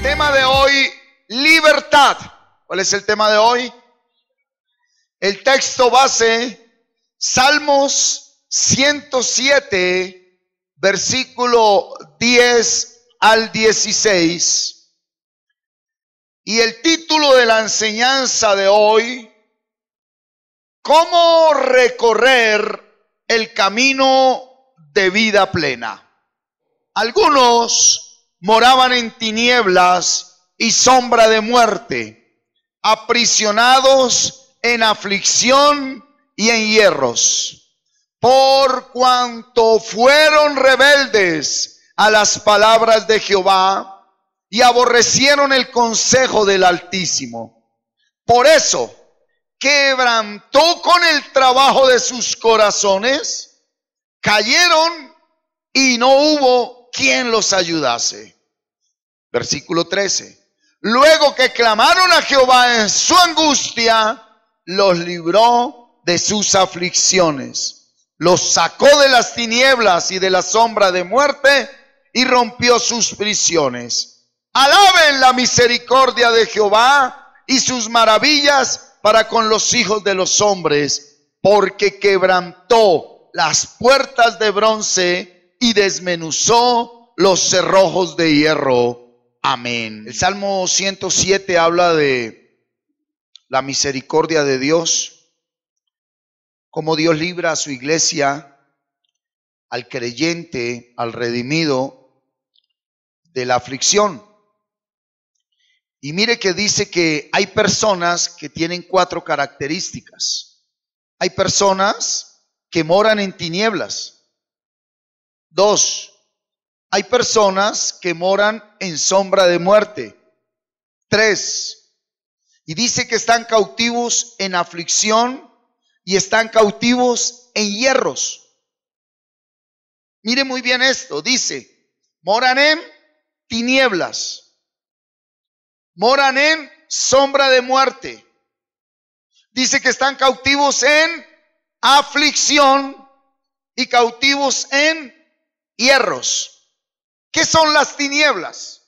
Tema de hoy, libertad. ¿Cuál es el tema de hoy? El texto base, Salmos 107, versículo 10 al 16. Y el título de la enseñanza de hoy, ¿cómo recorrer el camino de vida plena? Algunos moraban en tinieblas y sombra de muerte, aprisionados en aflicción y en hierros, por cuanto fueron rebeldes a las palabras de Jehová y aborrecieron el consejo del Altísimo. Por eso quebrantó con el trabajo de sus corazones, cayeron y no hubo quien los ayudase. Versículo 13. Luego que clamaron a Jehová en su angustia, los libró de sus aflicciones, los sacó de las tinieblas y de la sombra de muerte y rompió sus prisiones. Alaben la misericordia de Jehová y sus maravillas para con los hijos de los hombres, porque quebrantó las puertas de bronce y desmenuzó los cerrojos de hierro. Amén. El Salmo 107 habla de la misericordia de Dios, cómo Dios libra a su iglesia, al creyente, al redimido, de la aflicción. Y mire que dice que hay personas que tienen 4 características. Hay personas que moran en tinieblas. 2, hay personas que moran en sombra de muerte. 3, y dice que están cautivos en aflicción y están cautivos en hierros. Mire muy bien esto, dice, moran en tinieblas, moran en sombra de muerte. Dice que están cautivos en aflicción y cautivos en hierros. ¿Qué son las tinieblas?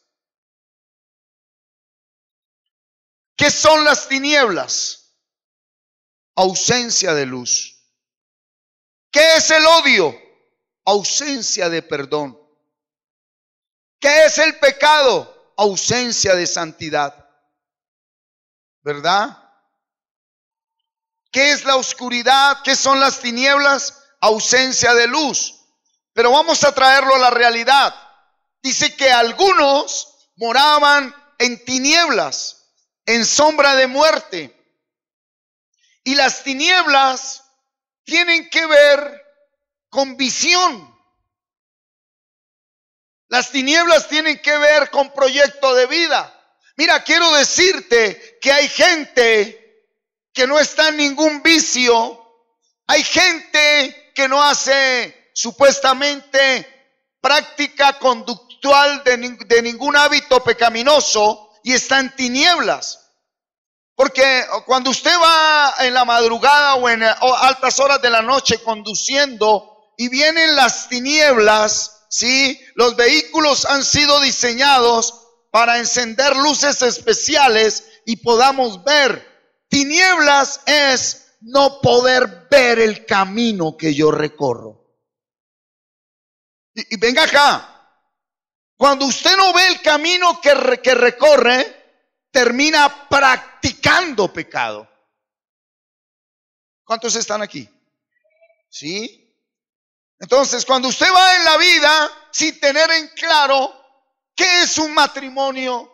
¿Qué son las tinieblas? Ausencia de luz. ¿Qué es el odio? Ausencia de perdón. ¿Qué es el pecado? Ausencia de santidad. ¿Verdad? ¿Qué es la oscuridad? ¿Qué son las tinieblas? Ausencia de luz. Pero vamos a traerlo a la realidad. Dice que algunos moraban en tinieblas, en sombra de muerte. Y las tinieblas tienen que ver con visión. Las tinieblas tienen que ver con proyecto de vida. Mira, quiero decirte que hay gente que no está en ningún vicio. Hay gente que no hace supuestamente práctica conductual de ningún hábito pecaminoso y está en tinieblas. Porque cuando usted va en la madrugada o en altas horas de la noche conduciendo y vienen las tinieblas, ¿sí? Los vehículos han sido diseñados para encender luces especiales y podamos ver. Tinieblas es no poder ver el camino que yo recorro. Y venga acá, cuando usted no ve el camino que recorre, termina practicando pecado. ¿Cuántos están aquí? ¿Sí? Entonces, cuando usted va en la vida sin tener en claro qué es un matrimonio,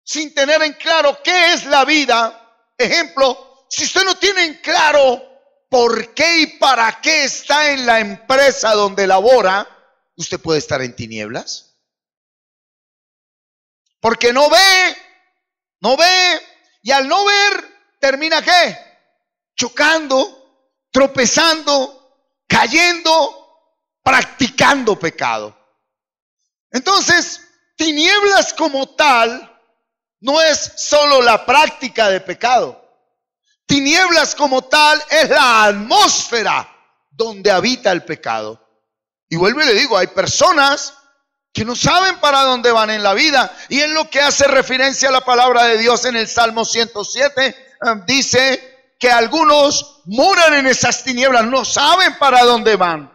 sin tener en claro qué es la vida, ejemplo, si usted no tiene en claro por qué y para qué está en la empresa donde labora, usted puede estar en tinieblas. Porque no ve, y al no ver, termina ¿qué? Chocando, tropezando, cayendo, practicando pecado. Entonces, tinieblas como tal no es solo la práctica de pecado. Tinieblas como tal es la atmósfera donde habita el pecado. Y vuelvo y le digo, hay personas que no saben para dónde van en la vida. Y es lo que hace referencia a la palabra de Dios en el Salmo 107. Dice que algunos moran en esas tinieblas, no saben para dónde van.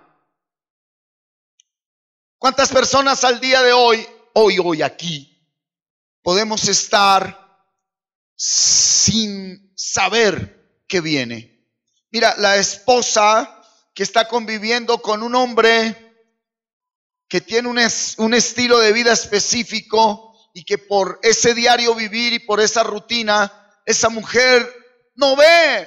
¿Cuántas personas al día de hoy aquí, podemos estar sin saber qué viene? Mira, la esposa que está conviviendo con un hombre que tiene un estilo de vida específico y que por ese diario vivir y por esa rutina, esa mujer no ve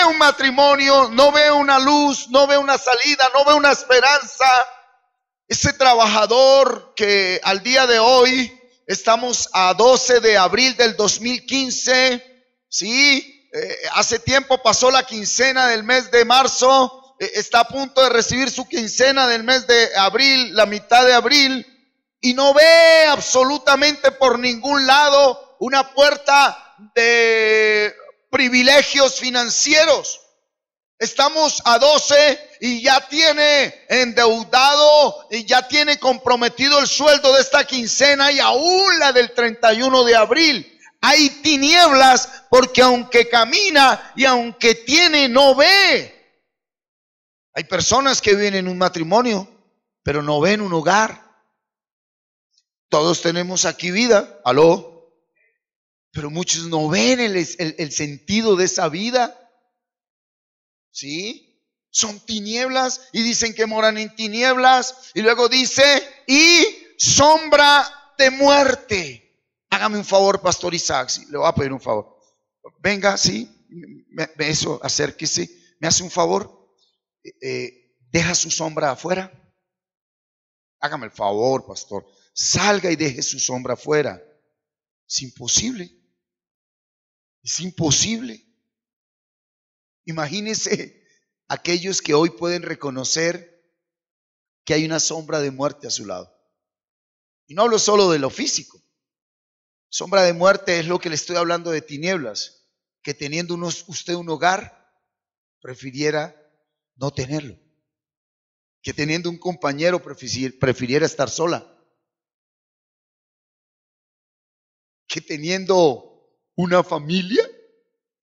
un matrimonio, no ve una luz, no ve una salida, no ve una esperanza. Ese trabajador que al día de hoy, estamos a 12 de abril del 2015, ¿sí? Hace tiempo pasó la quincena del mes de marzo, está a punto de recibir su quincena del mes de abril, la mitad de abril, y no ve absolutamente por ningún lado una puerta de privilegios financieros. Estamos a 12 y ya tiene endeudado y ya tiene comprometido el sueldo de esta quincena y aún la del 31 de abril. Hay tinieblas porque aunque camina y aunque tiene, no ve. Hay personas que viven en un matrimonio, pero no ven un hogar. Todos tenemos aquí vida, aló, pero muchos no ven el sentido de esa vida. ¿Sí? Son tinieblas y dicen que moran en tinieblas. Y luego dice, y sombra de muerte. Hágame un favor, Pastor Isaac, sí, le voy a pedir un favor. Venga, sí, eso, acérquese, me hace un favor. Deja su sombra afuera. Hágame el favor, pastor. Salga y deje su sombra afuera. Es imposible. Es imposible. Imagínense aquellos que hoy pueden reconocer que hay una sombra de muerte a su lado. Y no hablo solo de lo físico. Sombra de muerte es lo que le estoy hablando de tinieblas. Que teniendo usted un hogar, prefiriera no tenerlo. Que teniendo un compañero, prefiriera estar sola. Que teniendo una familia,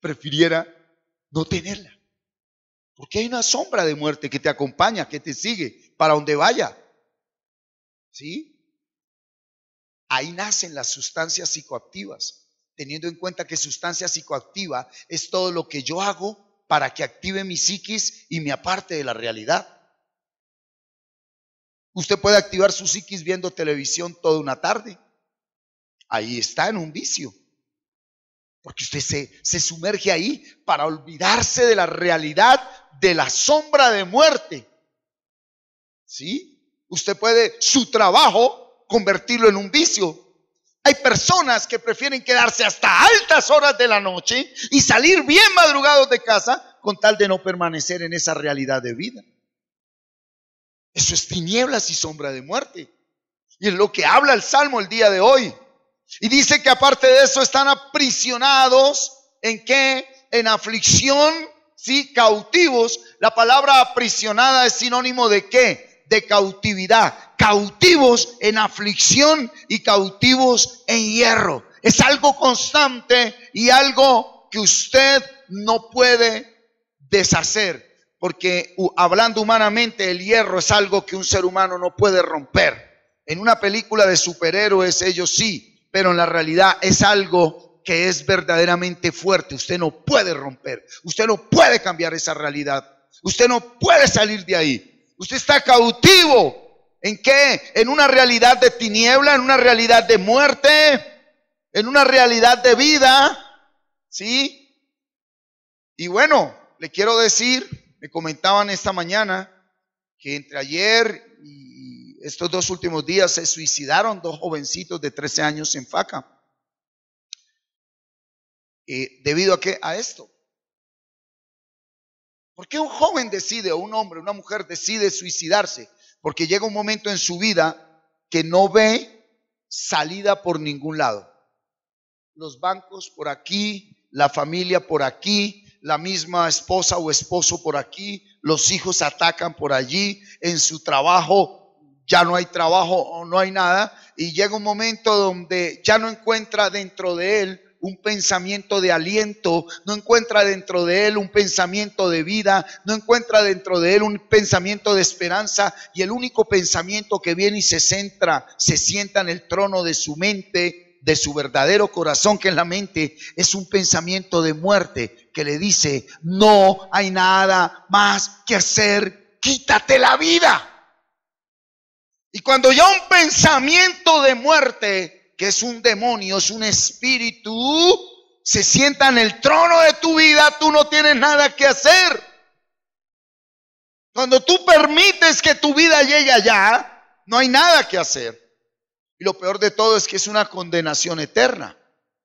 prefiriera no tenerla. Porque hay una sombra de muerte que te acompaña, que te sigue para donde vaya. ¿Sí? Ahí nacen las sustancias psicoactivas, teniendo en cuenta que sustancia psicoactiva es todo lo que yo hago para que active mi psiquis y me aparte de la realidad. Usted puede activar su psiquis viendo televisión toda una tarde. Ahí está en un vicio. Porque usted se sumerge ahí para olvidarse de la realidad de la sombra de muerte. ¿Sí? Usted puede su trabajo convertirlo en un vicio. Hay personas que prefieren quedarse hasta altas horas de la noche y salir bien madrugados de casa con tal de no permanecer en esa realidad de vida. Eso es tinieblas y sombra de muerte. Y es lo que habla el Salmo el día de hoy. Y dice que aparte de eso están aprisionados. ¿En qué? En aflicción, ¿sí? Cautivos. La palabra aprisionada es sinónimo de ¿qué? De cautividad. Cautivos en aflicción y cautivos en hierro. Es algo constante y algo que usted no puede deshacer. Porque hablando humanamente, el hierro es algo que un ser humano no puede romper. En una película de superhéroes ellos sí, pero en la realidad es algo que es verdaderamente fuerte. Usted no puede romper, usted no puede cambiar esa realidad, usted no puede salir de ahí. Usted está cautivo. ¿En qué? En una realidad de tiniebla, en una realidad de muerte, en una realidad de vida. ¿Sí? Y bueno, le quiero decir, me comentaban esta mañana que entre ayer y estos 2 últimos días se suicidaron 2 jovencitos de 13 años en Faca. ¿Debido a qué? A esto. ¿Por qué un joven decide, o un hombre, una mujer decide suicidarse? Porque llega un momento en su vida que no ve salida por ningún lado. Los bancos por aquí, la familia por aquí, la misma esposa o esposo por aquí, los hijos atacan por allí, en su trabajo ya no hay trabajo o no hay nada, y llega un momento donde ya no encuentra dentro de él un pensamiento de aliento, no encuentra dentro de él un pensamiento de vida, no encuentra dentro de él un pensamiento de esperanza, y el único pensamiento que viene y se sienta en el trono de su mente, de su verdadero corazón, que es la mente, es un pensamiento de muerte que le dice: no hay nada más que hacer, quítate la vida. Y cuando ya un pensamiento de muerte, que es un demonio, es un espíritu, se sienta en el trono de tu vida, tú no tienes nada que hacer. Cuando tú permites que tu vida llegue allá, no hay nada que hacer. Y lo peor de todo es que es una condenación eterna,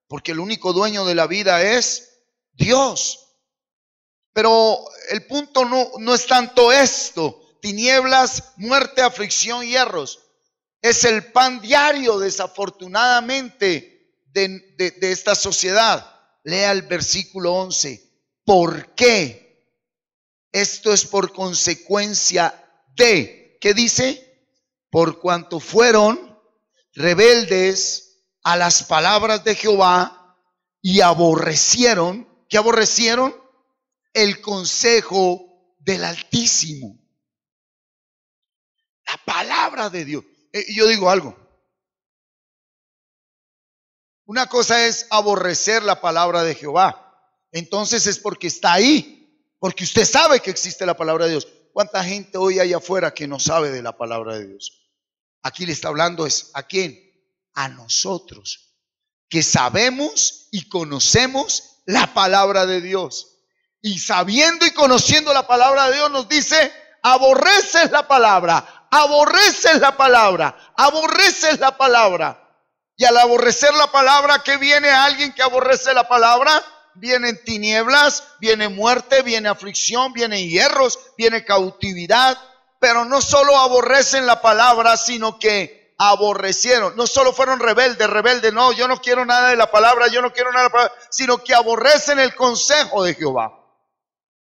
porque el único dueño de la vida es Dios. Pero el punto no es tanto esto. Tinieblas, muerte, aflicción, hierros. Es el pan diario, desafortunadamente, de esta sociedad. Lea el versículo 11. ¿Por qué? Esto es por consecuencia de, ¿qué dice? Por cuanto fueron rebeldes a las palabras de Jehová y aborrecieron, ¿qué aborrecieron? El consejo del Altísimo. La palabra de Dios. Yo digo algo. Una cosa es aborrecer la palabra de Jehová. Entonces es porque está ahí, porque usted sabe que existe la palabra de Dios. ¿Cuánta gente hoy hay afuera que no sabe de la palabra de Dios? Aquí le está hablando es ¿a quién? A nosotros, que sabemos y conocemos la palabra de Dios. Y sabiendo y conociendo la palabra de Dios nos dice: aborreces la palabra, aborreces la palabra, aborreces la palabra. Y al aborrecer la palabra, ¿qué viene a alguien que aborrece la palabra? Vienen tinieblas, viene muerte, viene aflicción, vienen hierros, viene cautividad. Pero no solo aborrecen la palabra, sino que aborrecieron. No solo fueron rebeldes, no, yo no quiero nada de la palabra, yo no quiero nada de la palabra, sino que aborrecen el consejo de Jehová.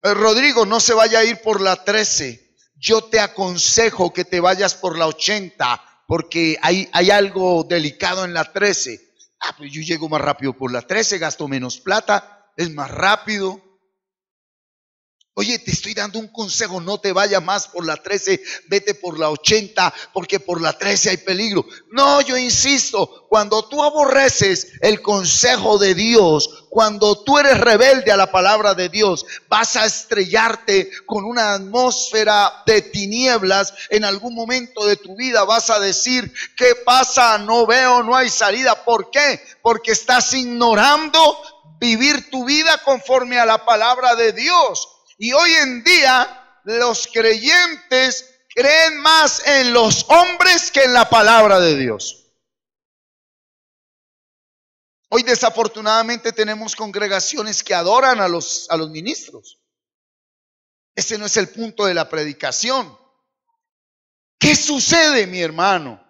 Rodrigo, no se vaya a ir por la 13. Yo te aconsejo que te vayas por la 80, porque hay algo delicado en la 13. Pues yo llego más rápido por la 13, gasto menos plata, es más rápido. Oye, te estoy dando un consejo: no te vayas más por la 13, vete por la 80, porque por la 13 hay peligro. No, yo insisto, cuando tú aborreces el consejo de Dios, cuando tú eres rebelde a la palabra de Dios, vas a estrellarte con una atmósfera de tinieblas. En algún momento de tu vida vas a decir: ¿qué pasa? No veo, no hay salida. ¿Por qué? Porque estás ignorando vivir tu vida conforme a la palabra de Dios. Y hoy en día los creyentes creen más en los hombres que en la palabra de Dios. Hoy desafortunadamente tenemos congregaciones que adoran a los ministros. Ese no es el punto de la predicación. ¿Qué sucede, mi hermano?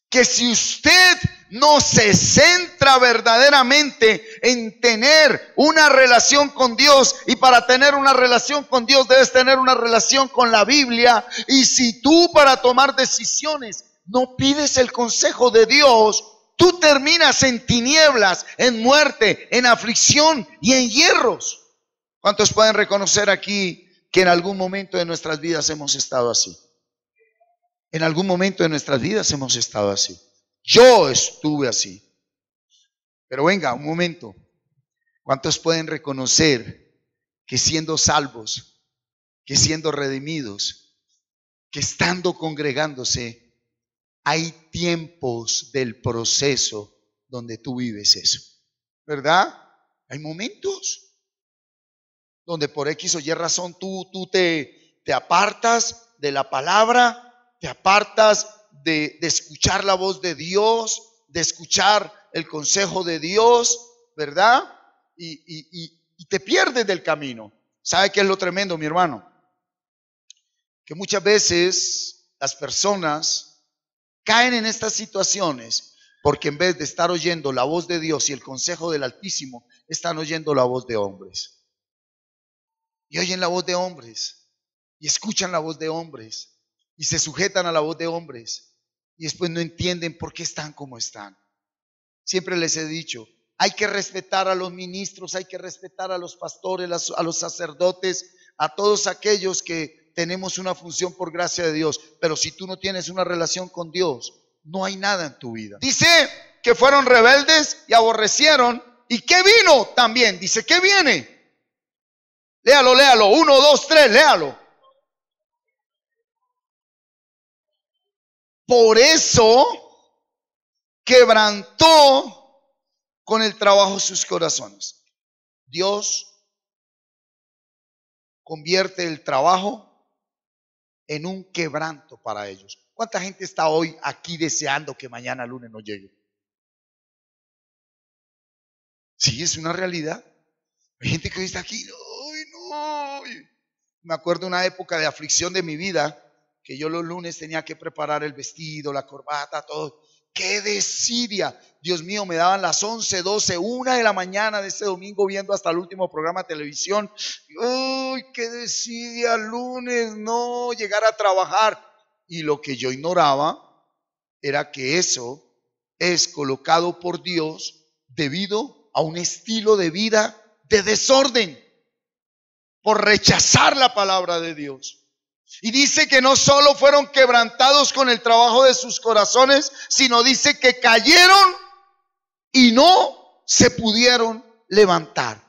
Que si usted no se centra verdaderamente en tener una relación con Dios, y para tener una relación con Dios debes tener una relación con la Biblia, y si tú para tomar decisiones no pides el consejo de Dios, tú terminas en tinieblas, en muerte, en aflicción y en hierros. ¿Cuántos pueden reconocer aquí que en algún momento de nuestras vidas hemos estado así? En algún momento de nuestras vidas hemos estado así. Yo estuve así. Pero venga, un momento. ¿Cuántos pueden reconocer que siendo salvos, que siendo redimidos, que estando congregándose, hay tiempos del proceso donde tú vives eso? ¿Verdad? Hay momentos donde por X o Y razón tú te apartas de la palabra, te apartas de escuchar la voz de Dios, de escuchar el consejo de Dios, ¿verdad? Y te pierdes del camino. ¿Sabe qué es lo tremendo, mi hermano? Que muchas veces las personas caen en estas situaciones porque en vez de estar oyendo la voz de Dios y el consejo del Altísimo, están oyendo la voz de hombres. Y oyen la voz de hombres y escuchan la voz de hombres. y se sujetan a la voz de hombres y después no entienden por qué están como están. Siempre les he dicho, hay que respetar a los ministros, hay que respetar a los pastores, a los sacerdotes, a todos aquellos que tenemos una función por gracia de Dios. Pero si tú no tienes una relación con Dios, no hay nada en tu vida. Dice que fueron rebeldes y aborrecieron. ¿Y qué vino también? Dice, ¿qué viene? Léalo, léalo. 1, 2, 3, léalo. Por eso quebrantó con el trabajo sus corazones. Dios convierte el trabajo en un quebranto para ellos. ¿Cuánta gente está hoy aquí deseando que mañana lunes no llegue? Sí, es una realidad. Hay gente que hoy está aquí, ¡ay, no! Me acuerdo una época de aflicción de mi vida, que yo los lunes tenía que preparar el vestido, la corbata, todo. ¡Qué desidia! Dios mío, me daban las 11, 12, 1 de la mañana de ese domingo viendo hasta el último programa de televisión. ¡Uy, qué desidia! Lunes, no, llegar a trabajar. Y lo que yo ignoraba era que eso es colocado por Dios debido a un estilo de vida de desorden, por rechazar la palabra de Dios. Y dice que no solo fueron quebrantados con el trabajo de sus corazones, sino dice que cayeron y no se pudieron levantar.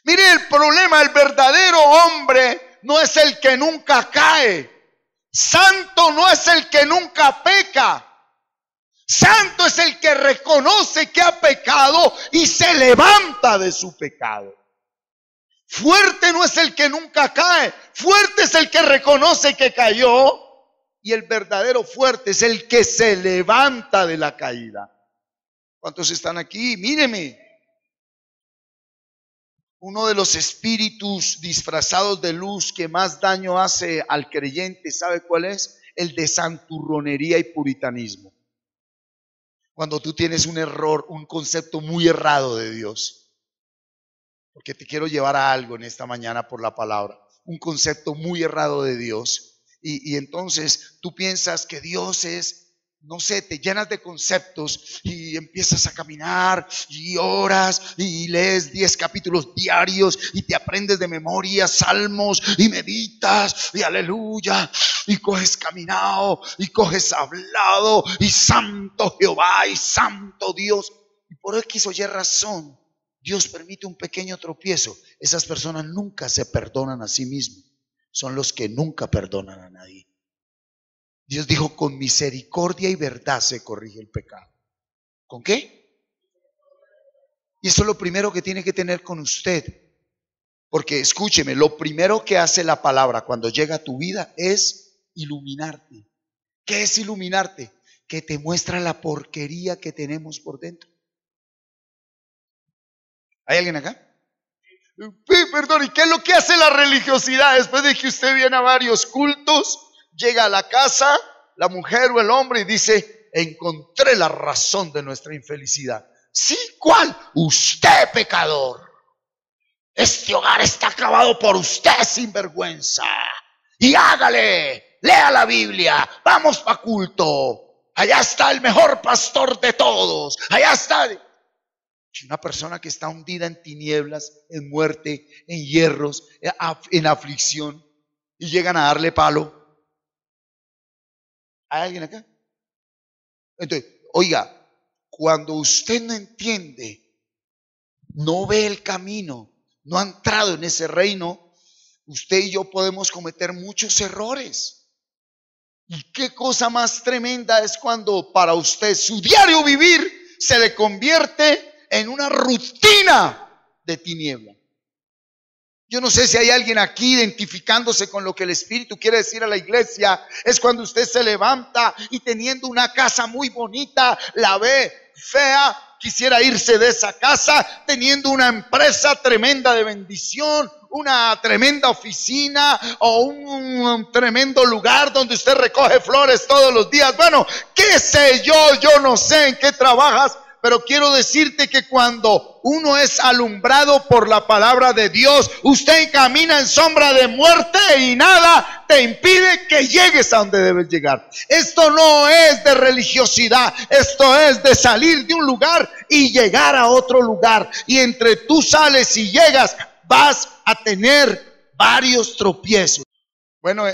Mire el problema, el verdadero hombre no es el que nunca cae. Santo no es el que nunca peca. Santo es el que reconoce que ha pecado y se levanta de su pecado. Fuerte no es el que nunca cae. Fuerte es el que reconoce que cayó. Y el verdadero fuerte es el que se levanta de la caída. ¿Cuántos están aquí? Míreme. Uno de los espíritus disfrazados de luz que más daño hace al creyente, ¿sabe cuál es? El de santurronería y puritanismo. Cuando tú tienes un error, un concepto muy errado de Dios. Porque te quiero llevar a algo en esta mañana por la palabra. Un concepto muy errado de Dios. Y entonces tú piensas que Dios es, no sé, te llenas de conceptos y empiezas a caminar y oras y lees 10 capítulos diarios y te aprendes de memoria salmos y meditas y aleluya y coges caminado y coges hablado y santo Jehová y santo Dios. Y por X o Y razón Dios permite un pequeño tropiezo. Esas personas nunca se perdonan a sí mismos. Son los que nunca perdonan a nadie. Dios dijo, con misericordia y verdad se corrige el pecado. ¿Con qué? Y eso es lo primero que tiene que tener con usted. Porque escúcheme, lo primero que hace la palabra cuando llega a tu vida es iluminarte. ¿Qué es iluminarte? Que te muestra la porquería que tenemos por dentro. ¿Hay alguien acá? Perdón, ¿y qué es lo que hace la religiosidad? Después de que usted viene a varios cultos, llega a la casa, la mujer o el hombre y dice, encontré la razón de nuestra infelicidad. ¿Sí? ¿Cuál? Usted, pecador. Este hogar está acabado por usted, sinvergüenza. Y hágale, lea la Biblia, vamos para culto. Allá está el mejor pastor de todos. Allá está. Una persona que está hundida en tinieblas, en muerte, en hierros, en aflicción, y llegan a darle palo. ¿Hay alguien acá? Entonces, oiga, cuando usted no entiende, no ve el camino, no ha entrado en ese reino, usted y yo podemos cometer muchos errores. Y qué cosa más tremenda es cuando para usted su diario vivir se le convierte en una rutina de tiniebla. Yo no sé si hay alguien aquí identificándose con lo que el Espíritu quiere decir a la iglesia. Es cuando usted se levanta y teniendo una casa muy bonita, la ve fea, quisiera irse de esa casa, teniendo una empresa tremenda de bendición, una tremenda oficina o un tremendo lugar donde usted recoge flores todos los días. Bueno, qué sé yo no sé en qué trabajas, pero quiero decirte que cuando uno es alumbrado por la palabra de Dios, usted camina en sombra de muerte y nada te impide que llegues a donde debes llegar. Esto no es de religiosidad, esto es de salir de un lugar y llegar a otro lugar. Y entre tú sales y llegas, vas a tener varios tropiezos. Bueno,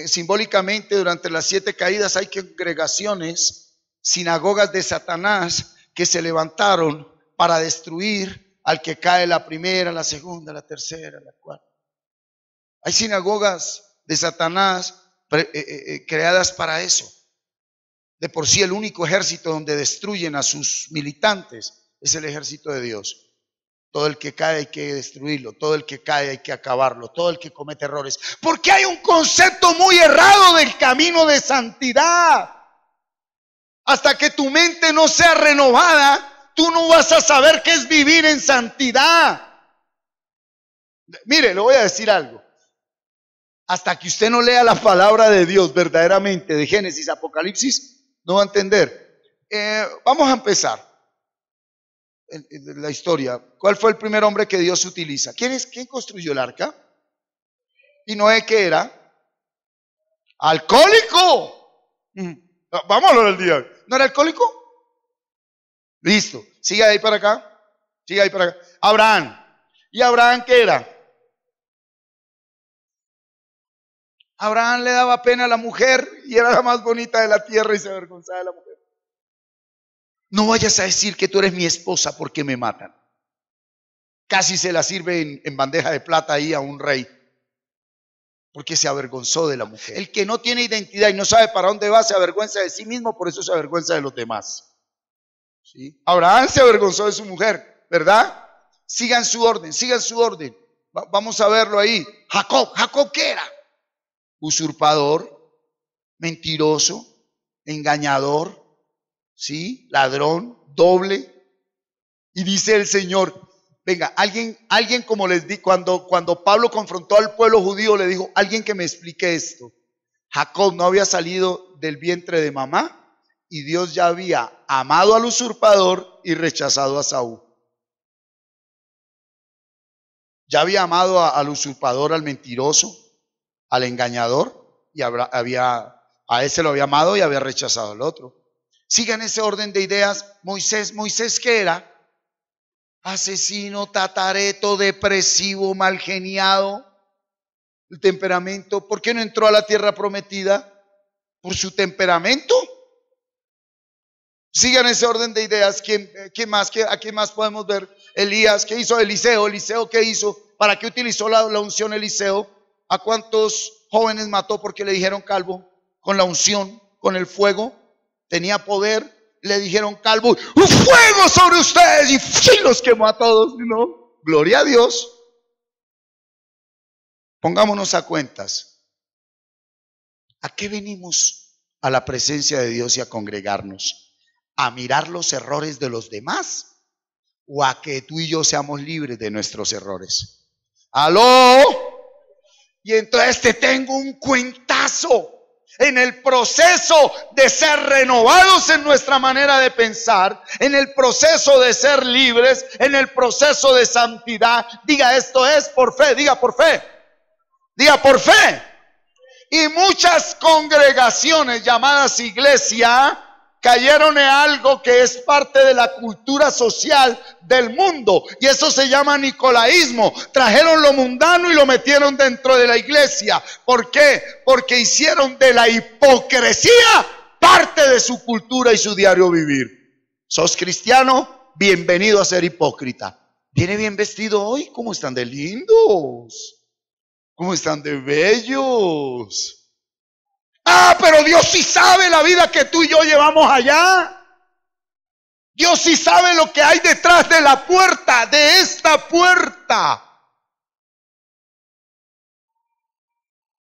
simbólicamente durante las 7 caídas hay congregaciones, sinagogas de Satanás que se levantaron para destruir al que cae la primera, la segunda, la tercera, la cuarta. Hay sinagogas de Satanás creadas para eso. De por sí el único ejército donde destruyen a sus militantes es el ejército de Dios. Todo el que cae hay que destruirlo, todo el que cae hay que acabarlo, todo el que comete errores. Porque hay un concepto muy errado del camino de santidad. Hasta que tu mente no sea renovada, tú no vas a saber qué es vivir en santidad. Mire, le voy a decir algo. Hasta que usted no lea la palabra de Dios verdaderamente, de Génesis, Apocalipsis, no va a entender. Vamos a empezar la historia. ¿Cuál fue el primer hombre que Dios utiliza? ¿Quién construyó el arca? ¿Y Noé qué era? ¡Alcohólico! Vamos a hablar del día. ¿No era alcohólico? Listo. Sigue ahí para acá. Sigue ahí para acá. Abraham. ¿Y Abraham qué era? Abraham le daba pena a la mujer y era la más bonita de la tierra y se avergonzaba de la mujer. No vayas a decir que tú eres mi esposa porque me matan. Casi se la sirve en bandeja de plata ahí a un rey, porque se avergonzó de la mujer. El que no tiene identidad y no sabe para dónde va, se avergüenza de sí mismo, por eso se avergüenza de los demás. ¿Sí? Abraham se avergonzó de su mujer, ¿verdad? Sigan su orden, sigan su orden. Vamos a verlo ahí. Jacob, ¿qué era? Usurpador, mentiroso, engañador, ¿sí? Ladrón, doble. Y dice el Señor, venga, alguien como les di, cuando Pablo confrontó al pueblo judío, le dijo, alguien que me explique esto. Jacob no había salido del vientre de mamá y Dios ya había amado al usurpador y rechazado a Saúl. Ya había amado al usurpador, al mentiroso, al engañador, y a ese lo había amado y había rechazado al otro. Sigan ese orden de ideas. Moisés ¿qué era? Asesino, tatareto, depresivo, mal geniado. El temperamento. ¿Por qué no entró a la tierra prometida? ¿Por su temperamento? Sigan ese orden de ideas. ¿Quién más? ¿A quién más podemos ver? Elías, ¿qué hizo? Eliseo, ¿qué hizo? ¿Para qué utilizó la unción Eliseo? ¿A cuántos jóvenes mató porque le dijeron calvo? Con la unción, con el fuego. Tenía poder, le dijeron calvo, ¡un fuego sobre ustedes! Y los quemó a todos, ¿no? Gloria a Dios. Pongámonos a cuentas. ¿A qué venimos a la presencia de Dios y a congregarnos? ¿A mirar los errores de los demás? ¿O a que tú y yo seamos libres de nuestros errores? ¡Aló! Y entonces te tengo un cuentazo. En el proceso de ser renovados en nuestra manera de pensar, en el proceso de ser libres, en el proceso de santidad, diga esto es por fe, diga por fe, diga por fe. Y muchas congregaciones llamadas iglesia cayeron en algo que es parte de la cultura social del mundo, y eso se llama nicolaísmo. Trajeron lo mundano y lo metieron dentro de la iglesia. ¿Por qué? Porque hicieron de la hipocresía parte de su cultura y su diario vivir. ¿Sos cristiano? Bienvenido a ser hipócrita. ¿Viene bien vestido hoy? ¿Cómo están de lindos? ¿Cómo están de bellos? Ah, pero Dios sí sabe la vida que tú y yo llevamos allá. Dios sí sabe lo que hay detrás de la puerta, de esta puerta.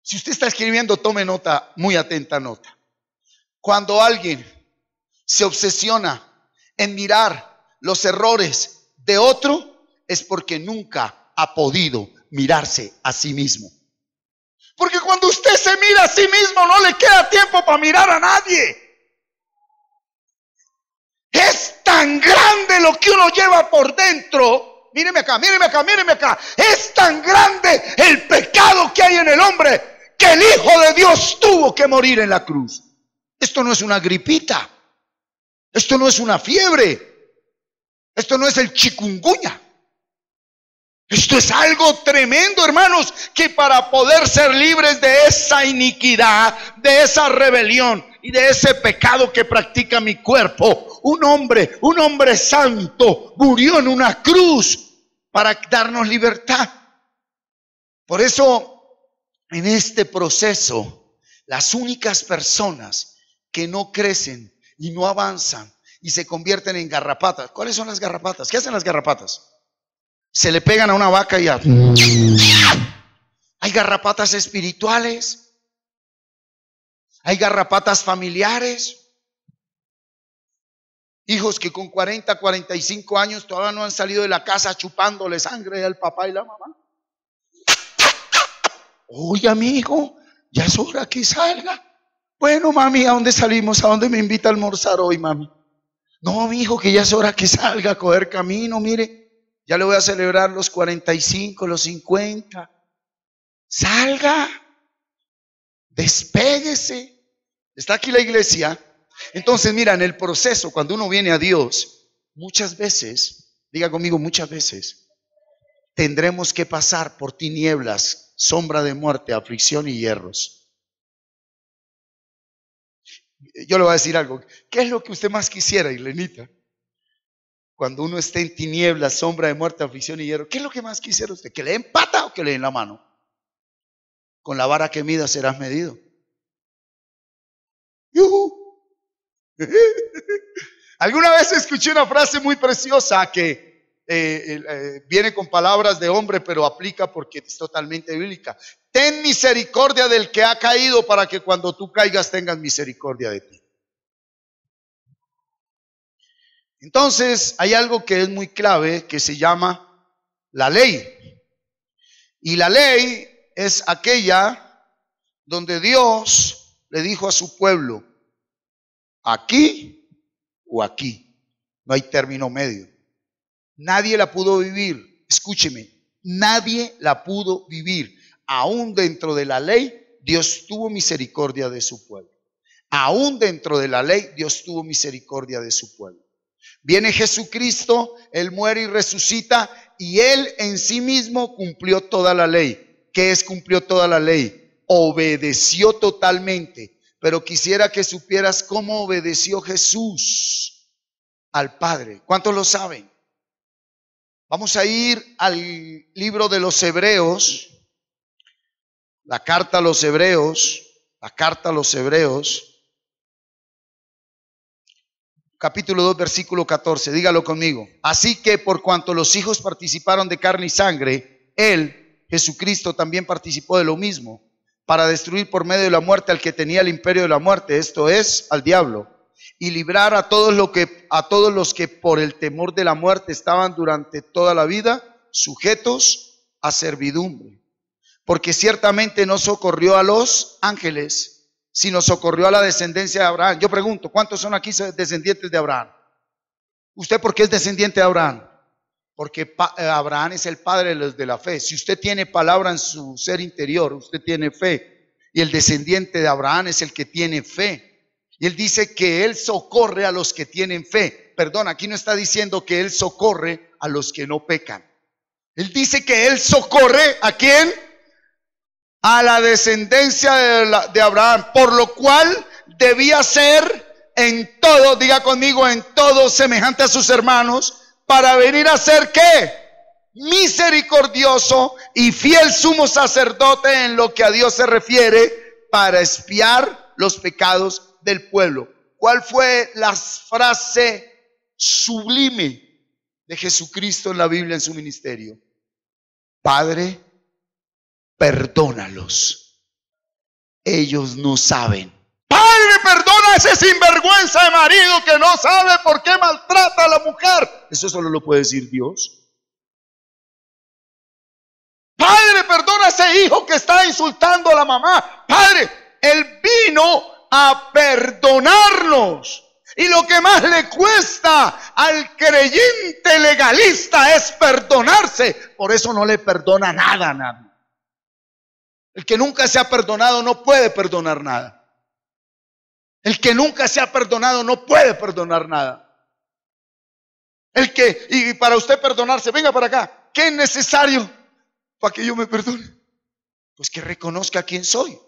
Si usted está escribiendo, tome nota, muy atenta nota. Cuando alguien se obsesiona en mirar los errores de otro, es porque nunca ha podido mirarse a sí mismo. Porque cuando usted se mira a sí mismo, no le queda tiempo para mirar a nadie. Es tan grande lo que uno lleva por dentro. Míreme acá, míreme acá, míreme acá. Es tan grande el pecado que hay en el hombre que el Hijo de Dios tuvo que morir en la cruz. Esto no es una gripita. Esto no es una fiebre. Esto no es el chikungunya. Esto es algo tremendo, hermanos, que para poder ser libres de esa iniquidad, de esa rebelión y de ese pecado que practica mi cuerpo, un hombre santo murió en una cruz para darnos libertad. Por eso, en este proceso, las únicas personas que no crecen y no avanzan y se convierten en garrapatas. ¿Cuáles son las garrapatas? ¿Qué hacen las garrapatas? Se le pegan a una vaca y ya. Hay garrapatas espirituales. Hay garrapatas familiares. Hijos que con 40, 45 años todavía no han salido de la casa chupándole sangre al papá y la mamá. Oye, amigo, ya es hora que salga. Bueno, mami, ¿a dónde salimos? ¿A dónde me invita a almorzar hoy, mami? No, mi hijo, que ya es hora que salga a coger camino, mire. Ya le voy a celebrar los 45, los 50. Salga. Despéguese. Está aquí la iglesia. Entonces, mira, en el proceso, cuando uno viene a Dios, muchas veces, diga conmigo, muchas veces, tendremos que pasar por tinieblas, sombra de muerte, aflicción y hierros. Yo le voy a decir algo. ¿Qué es lo que usted más quisiera, Ilenita? Cuando uno esté en tinieblas, sombra de muerte, aflicción y hierro, ¿qué es lo que más quisiera usted? ¿Que le den pata o que le den la mano? Con la vara que mida serás medido. Alguna vez escuché una frase muy preciosa que viene con palabras de hombre, pero aplica porque es totalmente bíblica. Ten misericordia del que ha caído para que cuando tú caigas tengas misericordia de ti. Entonces hay algo que es muy clave que se llama la ley. Y la ley es aquella donde Dios le dijo a su pueblo, aquí o aquí. No hay término medio. Nadie la pudo vivir. Escúcheme, nadie la pudo vivir. Aún dentro de la ley, Dios tuvo misericordia de su pueblo. Aún dentro de la ley, Dios tuvo misericordia de su pueblo. Viene Jesucristo, Él muere y resucita, y Él en sí mismo cumplió toda la ley. ¿Qué es cumplió toda la ley? Obedeció totalmente. Pero quisiera que supieras cómo obedeció Jesús al Padre. ¿Cuántos lo saben? Vamos a ir al libro de los Hebreos, la carta a los Hebreos, capítulo 2, versículo 14, dígalo conmigo. Así que por cuanto los hijos participaron de carne y sangre, Él, Jesucristo, también participó de lo mismo, para destruir por medio de la muerte al que tenía el imperio de la muerte, esto es, al diablo, y librar a todos los que por el temor de la muerte estaban durante toda la vida sujetos a servidumbre. Porque ciertamente no socorrió a los ángeles, sino socorrió a la descendencia de Abraham. Yo pregunto, ¿cuántos son aquí descendientes de Abraham? ¿Usted por qué es descendiente de Abraham? Porque Abraham es el padre de los de la fe. Si usted tiene palabra en su ser interior, usted tiene fe. Y el descendiente de Abraham es el que tiene fe. Y él dice que él socorre a los que tienen fe. Perdón, aquí no está diciendo que él socorre a los que no pecan. Él dice que él socorre ¿a quién? A la descendencia de Abraham, por lo cual debía ser en todo, diga conmigo, en todo semejante a sus hermanos, para venir a ser ¿qué? Misericordioso y fiel sumo sacerdote en lo que a Dios se refiere, para expiar los pecados del pueblo. ¿Cuál fue la frase sublime de Jesucristo en la Biblia en su ministerio? Padre, perdónalos, ellos no saben. Padre, perdona a ese sinvergüenza de marido que no sabe por qué maltrata a la mujer. Eso solo lo puede decir Dios. Padre, perdona a ese hijo que está insultando a la mamá. Padre, Él vino a perdonarnos. Y lo que más le cuesta al creyente legalista es perdonarse. Por eso no le perdona nada a nadie. El que nunca se ha perdonado no puede perdonar nada. El que nunca se ha perdonado no puede perdonar nada. Y para usted perdonarse, venga para acá, ¿qué es necesario para que yo me perdone? Pues que reconozca quién soy.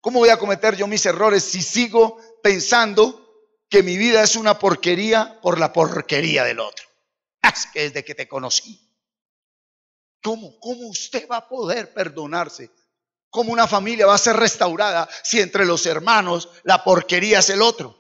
¿Cómo voy a cometer yo mis errores si sigo pensando que mi vida es una porquería por la porquería del otro? Es que desde que te conocí. ¿Cómo usted va a poder perdonarse? ¿Cómo una familia va a ser restaurada si entre los hermanos la porquería es el otro?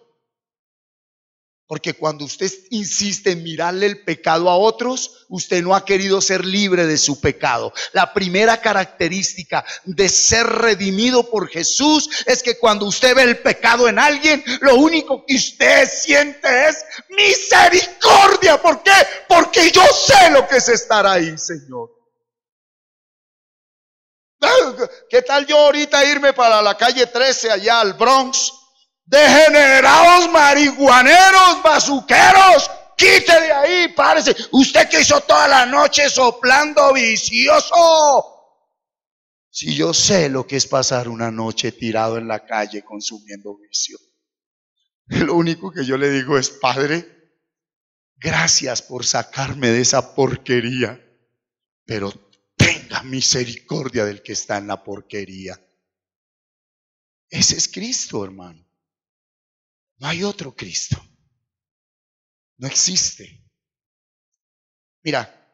Porque cuando usted insiste en mirarle el pecado a otros, usted no ha querido ser libre de su pecado. La primera característica de ser redimido por Jesús es que cuando usted ve el pecado en alguien, lo único que usted siente es misericordia. ¿Por qué? Porque yo sé lo que es estar ahí, Señor. ¿Qué tal yo ahorita irme para la calle 13 allá al Bronx? Degenerados, marihuaneros, bazuqueros, quite de ahí, párese. Usted que hizo toda la noche soplando vicioso. Si yo sé lo que es pasar una noche tirado en la calle consumiendo vicio, lo único que yo le digo es: Padre, gracias por sacarme de esa porquería, pero tenga misericordia del que está en la porquería. Ese es Cristo, hermano. No hay otro Cristo. No existe. Mira,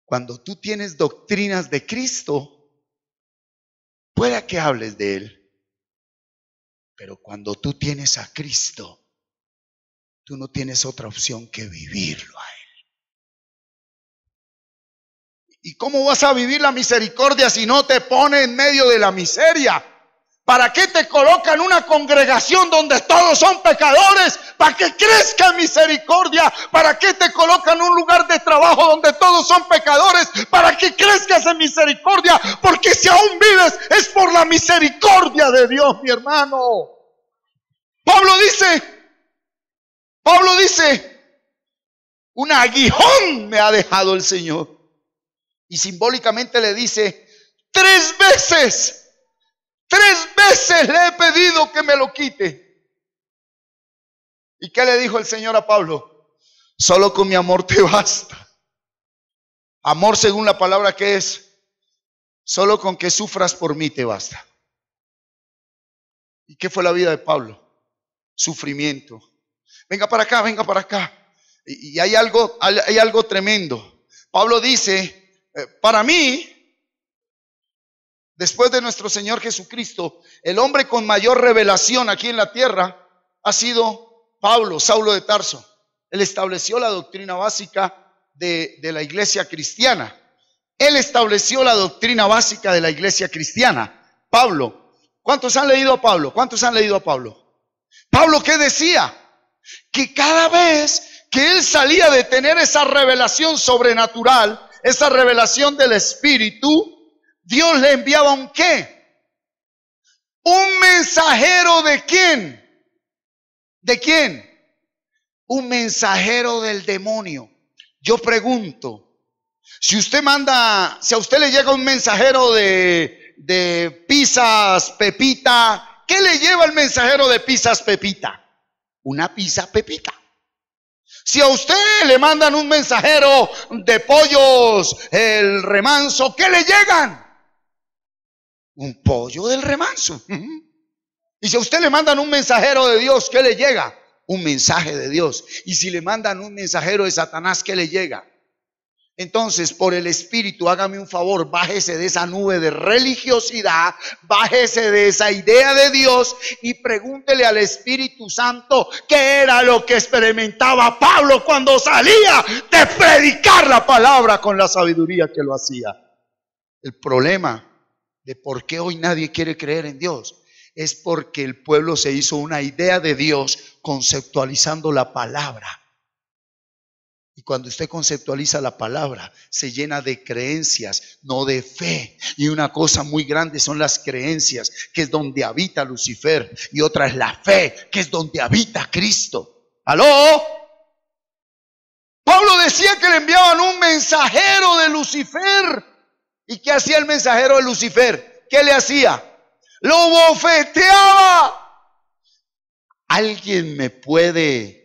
cuando tú tienes doctrinas de Cristo, puede que hables de Él. Pero cuando tú tienes a Cristo, tú no tienes otra opción que vivirlo a Él. ¿Y cómo vas a vivir la misericordia si no te pones en medio de la miseria? ¿Para qué te colocan una congregación donde todos son pecadores? ¿Para que crezca misericordia? ¿Para qué te colocan un lugar de trabajo donde todos son pecadores? ¿Para que crezcas en misericordia? Porque si aún vives es por la misericordia de Dios, mi hermano. Pablo dice, un aguijón me ha dejado el Señor. Y simbólicamente le dice, 3 veces le he pedido que me lo quite. ¿Y qué le dijo el Señor a Pablo? Solo con mi amor te basta. Amor, según la palabra, que es, solo con que sufras por mí te basta. ¿Y qué fue la vida de Pablo? Sufrimiento. Venga para acá, venga para acá. Y hay algo tremendo. Pablo dice, para mí, después de nuestro Señor Jesucristo, el hombre con mayor revelación aquí en la tierra ha sido Pablo, Saulo de Tarso. Él estableció la doctrina básica de la iglesia cristiana. Él estableció la doctrina básica de la iglesia cristiana. Pablo. ¿Cuántos han leído a Pablo? ¿Cuántos han leído a Pablo? Pablo, ¿qué decía? Que cada vez que él salía de tener esa revelación sobrenatural, esa revelación del Espíritu, Dios le enviaba un ¿qué? Un mensajero ¿de quién? ¿De quién? Un mensajero del demonio. Yo pregunto, si a usted le llega un mensajero de pizzas Pepita, ¿qué le lleva el mensajero de pizzas Pepita? Una pizza Pepita. Si a usted le mandan un mensajero de pollos el remanso, ¿qué le llegan? Un pollo del remanso. Y si a usted le mandan un mensajero de Dios, ¿qué le llega? Un mensaje de Dios. Y si le mandan un mensajero de Satanás, ¿qué le llega? Entonces, por el Espíritu, hágame un favor, bájese de esa nube de religiosidad, bájese de esa idea de Dios y pregúntele al Espíritu Santo qué era lo que experimentaba Pablo cuando salía de predicar la palabra con la sabiduría que lo hacía. El problema de por qué hoy nadie quiere creer en Dios es porque el pueblo se hizo una idea de Dios conceptualizando la palabra. Y Y cuando usted conceptualiza la palabra, se llena de creencias, no de fe. Y una cosa muy grande son las creencias, que es donde habita Lucifer. Y otra es la fe, que es donde habita Cristo. ¿Aló? Pablo decía que le enviaban un mensajero de Lucifer. ¿Y qué hacía el mensajero de Lucifer? ¿Qué le hacía? Lo bofeteaba. ¿Alguien me puede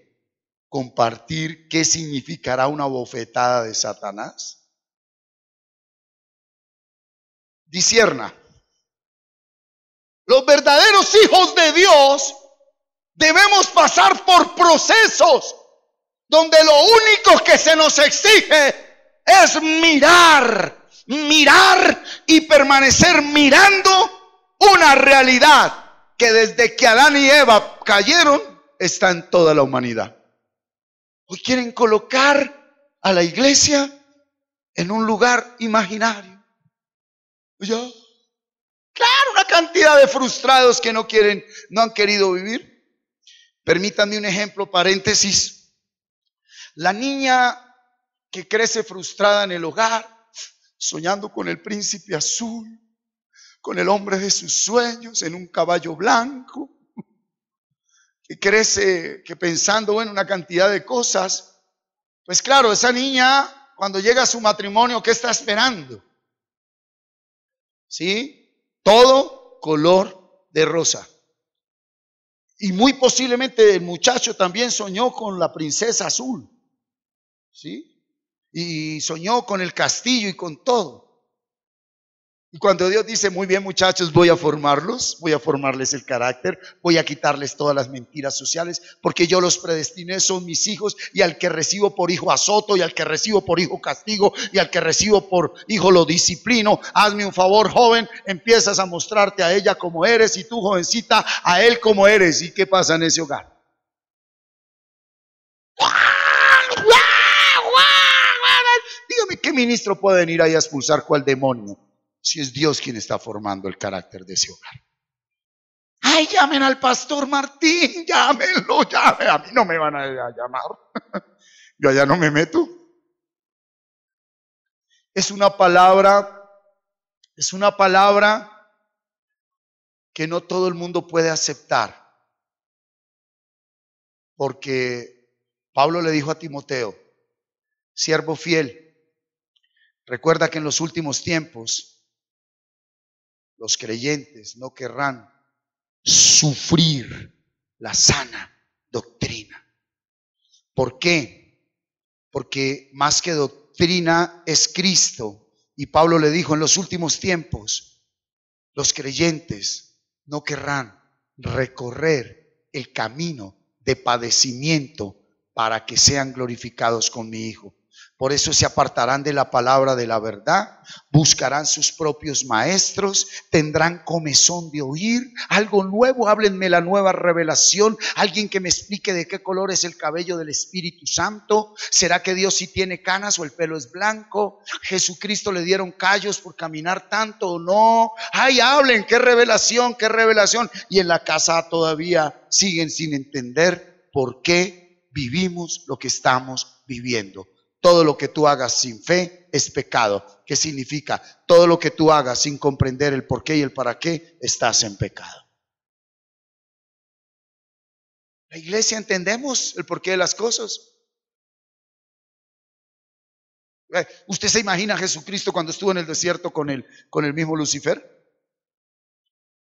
compartir qué significará una bofetada de Satanás? Discierna. Los verdaderos hijos de Dios debemos pasar por procesos donde lo único que se nos exige es mirar y permanecer mirando una realidad que desde que Adán y Eva cayeron está en toda la humanidad. Hoy quieren colocar a la iglesia en un lugar imaginario. ¿Ya? Claro, una cantidad de frustrados que no han querido vivir. Permítanme un ejemplo, paréntesis. La niña que crece frustrada en el hogar, soñando con el príncipe azul, con el hombre de sus sueños en un caballo blanco, que crece pensando en una cantidad de cosas, pues claro, esa niña cuando llega a su matrimonio, ¿qué está esperando? ¿Sí? Todo color de rosa. Y muy posiblemente el muchacho también soñó con la princesa azul, ¿sí? Y soñó con el castillo y con todo. Y cuando Dios dice, muy bien muchachos, voy a formarles el carácter, voy a quitarles todas las mentiras sociales, porque yo los predestiné, son mis hijos, y al que recibo por hijo azoto, y al que recibo por hijo castigo, y al que recibo por hijo lo disciplino. Hazme un favor, joven, empiezas a mostrarte a ella como eres, y tú, jovencita, a él como eres. ¿Y qué pasa en ese hogar? Dígame, ¿qué ministro puede venir ahí a expulsar cuál demonio? Si es Dios quien está formando el carácter de ese hogar. Ay, llamen al pastor Martín, llámenlo, a mí no me van a llamar. Yo allá no me meto. Es una palabra que no todo el mundo puede aceptar. Porque Pablo le dijo a Timoteo, siervo fiel, recuerda que en los últimos tiempos los creyentes no querrán sufrir la sana doctrina. ¿Por qué? Porque más que doctrina es Cristo. Y Pablo le dijo, en los últimos tiempos los creyentes no querrán recorrer el camino de padecimiento para que sean glorificados con mi Hijo. Por eso se apartarán de la palabra de la verdad, buscarán sus propios maestros, tendrán comezón de oír algo nuevo. Háblenme la nueva revelación, alguien que me explique de qué color es el cabello del Espíritu Santo. ¿Será que Dios sí tiene canas o el pelo es blanco? ¿Jesucristo le dieron callos por caminar tanto o no? Ay, hablen, qué revelación, qué revelación. Y en la casa todavía siguen sin entender por qué vivimos lo que estamos viviendo. Todo lo que tú hagas sin fe es pecado. ¿Qué significa? Todo lo que tú hagas sin comprender el por qué y el para qué, estás en pecado. La iglesia entendemos el porqué de las cosas. ¿Usted se imagina a Jesucristo cuando estuvo en el desierto con el mismo Lucifer?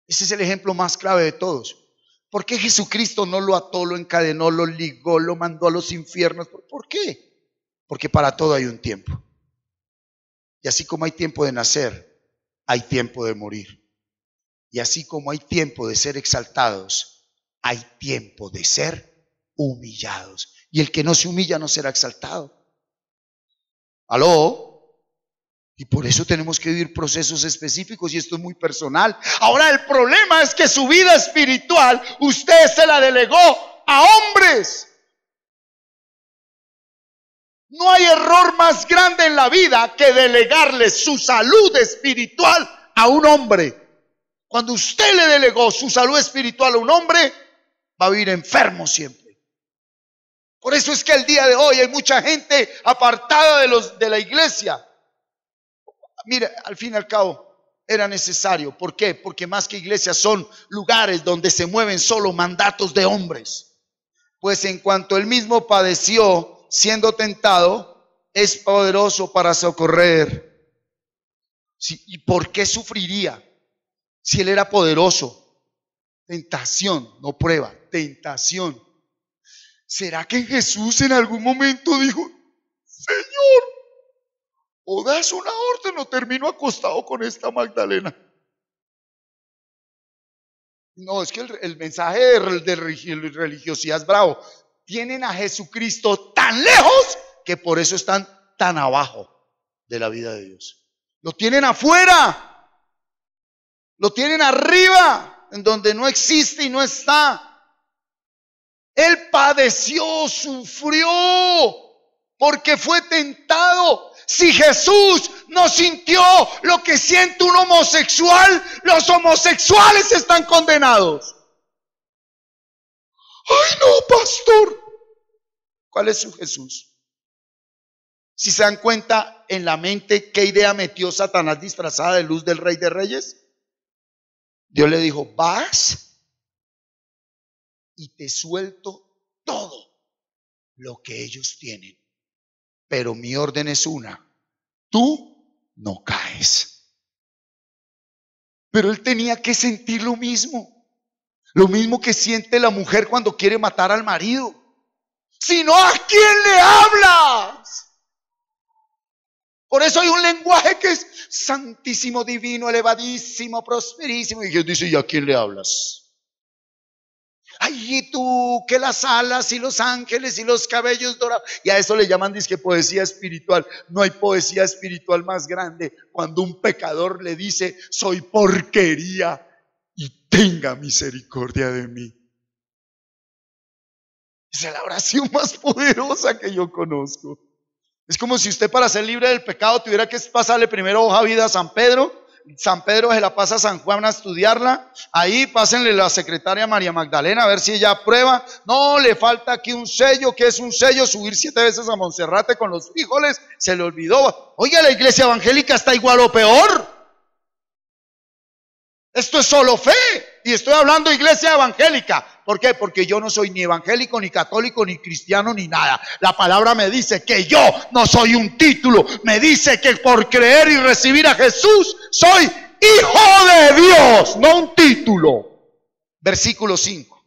Ese es el ejemplo más clave de todos. ¿Por qué Jesucristo no lo ató, lo encadenó, lo ligó, lo mandó a los infiernos? ¿Por qué? Porque para todo hay un tiempo. Y así como hay tiempo de nacer, hay tiempo de morir. Y así como hay tiempo de ser exaltados, hay tiempo de ser humillados. Y el que no se humilla no será exaltado. ¿Aló? Y por eso tenemos que vivir procesos específicos, y esto es muy personal. Ahora el problema es que su vida espiritual usted se la delegó a hombres. No hay error más grande en la vida que delegarle su salud espiritual a un hombre. Cuando usted le delegó su salud espiritual a un hombre, va a vivir enfermo siempre. Por eso es que el día de hoy hay mucha gente apartada de la iglesia. Mire, al fin y al cabo era necesario. ¿Por qué? Porque más que iglesias son lugares donde se mueven solo mandatos de hombres. Pues en cuanto él mismo padeció siendo tentado, es poderoso para socorrer. Sí, ¿y por qué sufriría si él era poderoso? Tentación, no prueba, tentación. ¿Será que Jesús en algún momento dijo: Señor, o das una orden o termino acostado con esta Magdalena? No, es que el mensaje de religiosidad es bravo. Tienen a Jesucristo tan lejos que por eso están tan abajo de la vida de Dios. Lo tienen afuera, lo tienen arriba, en donde no existe y no está. Él padeció, sufrió, porque fue tentado. Si Jesús no sintió lo que siente un homosexual, los homosexuales están condenados. Ay, no, pastor. ¿Cuál es su Jesús? Si se dan cuenta en la mente qué idea metió Satanás disfrazada de luz del Rey de Reyes. Dios le dijo: vas y te suelto todo lo que ellos tienen, pero mi orden es una: tú no caes. Pero él tenía que sentir lo mismo que siente la mujer cuando quiere matar al marido. Si no, ¿a quién le hablas? Por eso hay un lenguaje que es santísimo, divino, elevadísimo, prosperísimo, y Dios dice: ¿y a quién le hablas? Ay, y tú, que las alas y los ángeles y los cabellos dorados. Y a eso le llaman dizque poesía espiritual. No hay poesía espiritual más grande cuando un pecador le dice: soy porquería y tenga misericordia de mí. Esa es la oración más poderosa que yo conozco. Es como si usted, para ser libre del pecado, tuviera que pasarle primero hoja vida a San Pedro. San Pedro se la pasa a San Juan a estudiarla. Ahí pásenle la secretaria María Magdalena a ver si ella aprueba. No, le falta aquí un sello. ¿Qué es un sello? Subir 7 veces a Monserrate con los frijoles. Se le olvidó. Oiga, la iglesia evangélica está igual o peor. Esto es solo fe. Y estoy hablando de iglesia evangélica. ¿Por qué? Porque yo no soy ni evangélico, ni católico, ni cristiano, ni nada. La palabra me dice que yo no soy un título. Me dice que por creer y recibir a Jesús soy hijo de Dios, no un título. Versículo 5.